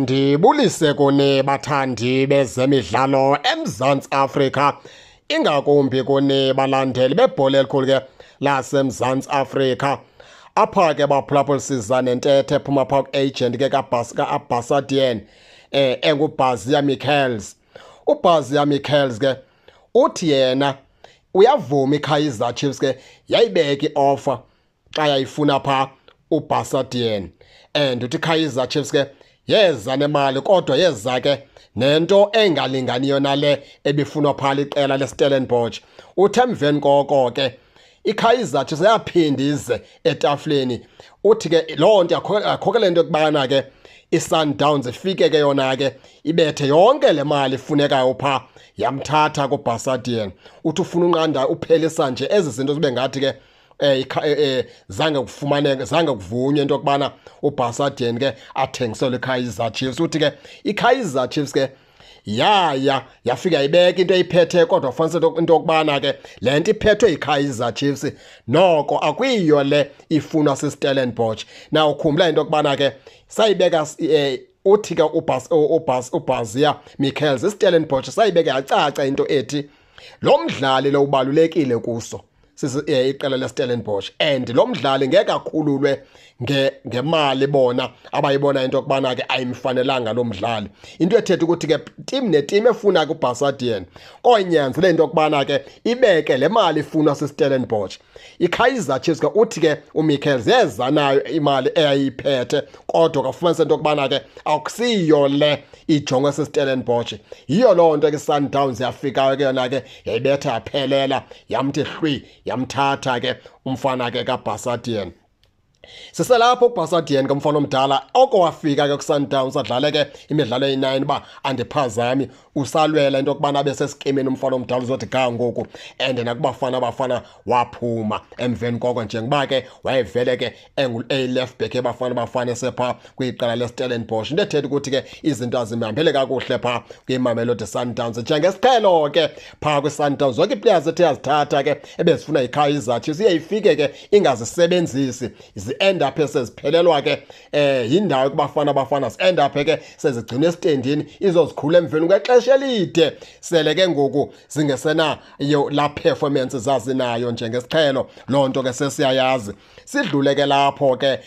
Mandibulise kuni bathandi bezemidlalo eMzantsi Afrika, ingakumbi kuni balandeli bebhola elikhulu ke laseMzantsi Afrika. Apha ke baphulaphula siza nentethe ephuma phaa ku-agent ke kaBarca enguBasia Michels. uBasia Michels ke uthi yena uyavuma iKaizer Chiefs ke yayibeka i-offer xa yayifuna phaa uBarca and uthi iKaizer Chiefs ke yeza nemali kodwa yeza ke nento engalinganiyo nale ebifunwa phaa liqela leStellenbosch. Uthi emveni koko ke iKaizer Chiefs yaphinda ize etafuleni. Uthi ke loo nto yakhokela into yokubana ke iSundowns ifike ke yona ke ibethe yonke le mali ifunekayo phaa yamthatha kuBarca. Uthi ufuna unqanda uphelisa nje ezi zinto zibe ngathi ke zange kufumaneke, zange kuvunywe into yokubana uBarca ke athengiselwe iKaizer Chiefs. Uthi ke iKaizer Chiefs ke yafika ibeka into eyiphethe kodwa fanele into yokubana ke le nto iphethwe iKaizer Chiefs noko akuyiyo le ifunwa siStellenbosch. Na ukhumbula into yokubana ke sayibeka uthi ke uBasia Michels iStellenbosch sayibeka yacaca into ethi lo mdlali lo ubalulekile kuso iqela leStellenbosch and lo mdlali ngeke akhululwe ngemali bona abayibona into yokubana ke ayimfanelanga lo mdlali. Into ethetha ukuthi ke team neteam efuna ke uBarca konyanzele into yokubana ke ibeke le mali ifunwa siStellenbosch. iKaizer Chiefs ke uthi ke uMichels yeza nayo imali eyayiphethe kodwa kafumanisa into yokubana ke akusiyo le ijonge siStellenbosch. Yiyo loo nto ke iSundowns yafikayo ke yona ke yayibetha yaphelela yamthi hlwi yamthatha ke umfana ke kaBarca. Siselapho uBarca ke umfana omdala oko wafika ke kuSundowns adlale ke imidlalo eyi9 ba andiphazami usalwela into yokubana abe sesikimeni umfana omdala uzothi ga ngoku and nakubafana waphuma emveni koko njengoba ke wayevele ke left back ebafana sepha kwiqela leStellenbosch. Into ethetha ukuthi ke izinto azimhambele kakuhle phaa kwiMamelodi Sundowns njengesiqhelo ke phaa kwiSundowns. Zonke iiplayers ethe yazithatha ke ebezifuna iKaizer Chiefs iye ifike ke ingazisebenzisi end up seziphelelwa ke yindawo kubafana end up ke sezigcina estendini izozikhula emveni kwexesha elide sele ke ngoku zingesenayo la performance zazinayo njengesiqhelo. Loo nto ke sesiyayazi. Sidlule ke lapho ke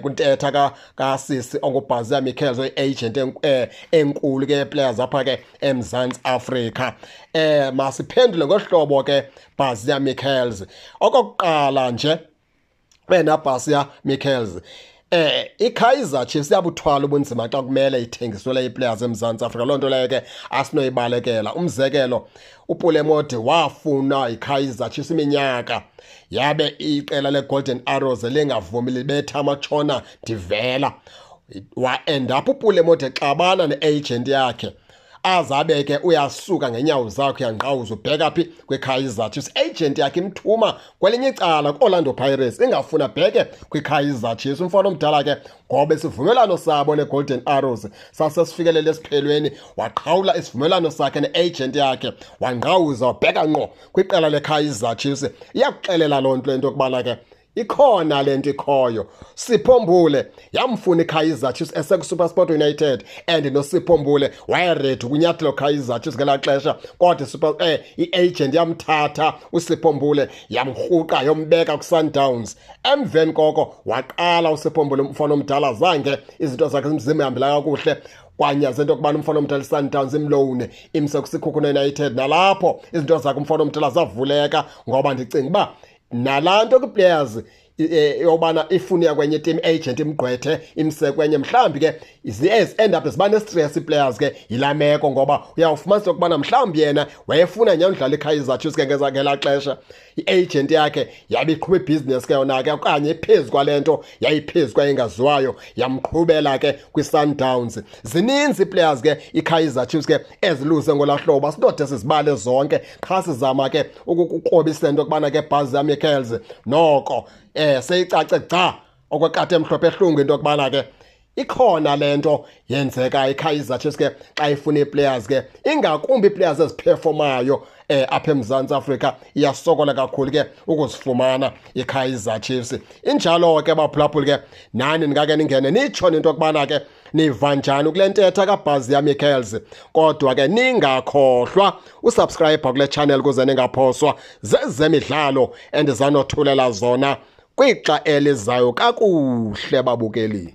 kuntetha kasisi onguBasia Michels oyi-agent enkulu ke players apha ke eMzantsi Afrika. Masiphendule ngohlobo ke Basia Michels. Okokuqala nje wena Basia Michels iKaizer Chiefs yabuthwala ubunzima xa kumele ithengiselwe iplayers eMzantsi Afrika. Loo nto leyo ke asinoyibalekela. Umzekelo uPulemode wafuna iKaizer Chiefs iminyaka yabe iqela leGolden Arrows lingavumi libetha amatshona ndivela wa-end up uPulemode xabana neagent yakhe azabe ke uyasuka ngenyawo zakhe yanqawuza ubheka phi kwiKaizer Chiefs. Agent yakhe imthuma kwelinye icala kuOrlando Pirates ingafuna bheke kwiKaizer Chiefs. Umfana omdala ke ngoba isivumelwano sabo neGolden Arrows sasesifikelele esiphelweni waqhawula isivumelwano sakhe neagent yakhe wanqawuza wabheka ngqo kwiqela leKaizer Chiefs. Iyakuxelela loo nto lento yokubana ke ikhona lento ikhoyo. Sipho Mbule yamfuna iKaizer Chiefs esekuSuperSport United and noSipho Mbule wayeready kunyathelo Kaizer Chiefs ngelaa xesha kodwa iagent yamthatha uSipho Mbule yamrhuqa yombeka kuSundowns. Emveni koko waqala uSipho Mbule umfana omdala zange izinto zakhe zimhambela kakuhle kwanyaza into yokubana umfana omdala iSundowns imlowune imse kuSikhukhune United. Nalapho izinto zakhe umfana omdala zavuleka ngoba ndicinga uba nalanto kwi-players yobana ifuna kwenye team agent imgqwethe imse kwenye mhlawumbi ke end up ziba ne-stress ii-players ke yilameko ngoba uyawufumanisa ukubana mhlawumbi yena wayefuna nyani udlala iKaizer Chiefs ke ngelaa xesha i-agent yakhe yabe iqhuba ibhizinesi ke yona ke okanye iphezu kwale nto yayiphezu kwayingaziwayo yamqhubela ke kwiSundowns. Zininzi ii-players ke iKaizer Chiefs ke eziluze ngolaa hlobo asinode sizibale zonke qha sizama ke ukukrobisa into yokubana ke Basia Michels noko seyicace gca okwekati emhlophe ehlungu into yokubana ke ikhona lento yenzeka iKaizer Chiefs ke xa ifuna ii-players ke ingakumbi ii-players eziperformayo apha eMzantsi Afrika iyasokola kakhulu ke ukuzifumana iKaizer Chiefs. Injalo ke baphulaphuli ke nani ndingake ningene nitsho into yokubana ke niva njani kule ntetha kaBhazia Michaels? Kodwa ke ningakhohlwa usubscribe kule channel kuze ningaphoswa zezemidlalo endizanothulela zona kwixa elizayo kakuhle babukeli.